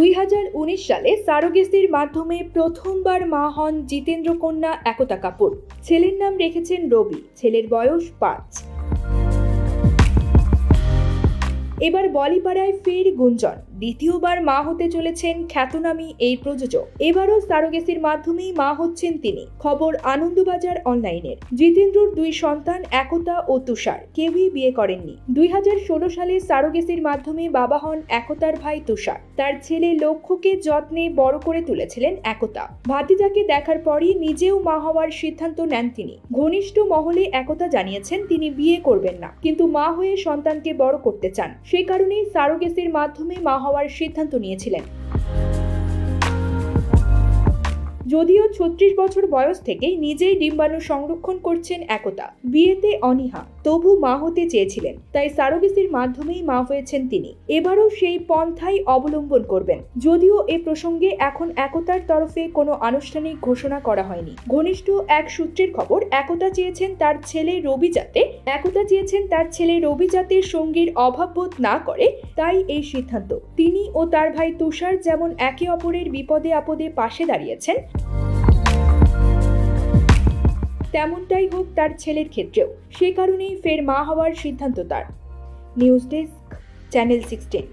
2019 সালে সারোগেসির মাধ্যমে প্রথমবার মা হন জিতেন্দ্র কন্যা একতা কাপুর। ছেলের নাম রেখেছেন রবি, ছেলের বয়স 5। এবার বলিপাড়ায় ফের গুঞ্জন, দ্বিতীয়বার মা হতে চলেছেন খ্যাতনামী এই প্রযোজক। এবারও সারোগেসির মাধ্যমেই মা হচ্ছেন তিনি। খবর আনন্দবাজার অনলাইনের। জিতেন্দ্রর 2 সন্তান একতা ও তুষার, কেউই বিয়ে করেননি। 2016 সালে সারোগেসির মাধ্যমে বাবা হন একতার ভাই তুষার। তার ছেলে লক্ষ্যকে যত্নে বড় করে তুলেছিলেন একতা। ভাতিজাকে দেখার পরই নিজেও মা হওয়ার সিদ্ধান্ত নেন তিনি। ঘনিষ্ঠ মহলে একতা জানিয়েছেন তিনি বিয়ে করবেন না, কিন্তু মা হয়ে সন্তানকে বড় করতে চান। সে কারণেই সারোগেসির মাধ্যমে মা হওয়ার সিদ্ধান্ত নিয়েছিলেন। যদিও 36 বছর বয়স থেকেই নিজেই ডিম্বাণু সংরক্ষণ করছেন একতা, বিয়েতে অনীহা, তবু মা হতে চেয়েছিলেন, তাই সারোগেসির মাধ্যমেই মা হয়েছেন তিনি। এবারও সেই পন্থাই অবলম্বন করবেন। যদিও এ প্রসঙ্গে এখন একতার তরফে কোনো আনুষ্ঠানিক ঘোষণা করা হয়নি। ঘনিষ্ঠ এক সূত্রের খবর, একতা চেয়েছেন তার ছেলে রবি যাতে সঙ্গীর অভাববোধ না করে, তাই এই সিদ্ধান্ত। তিনি ও তার ভাই তুষার যেমন একে অপরের বিপদে আপদে পাশে দাঁড়িয়েছেন, তেমনটাই হোক তার ছেলের ক্ষেত্রেও। সে কারণেই ফের মা হওয়ার সিদ্ধান্ত তার। News desk, channel 16।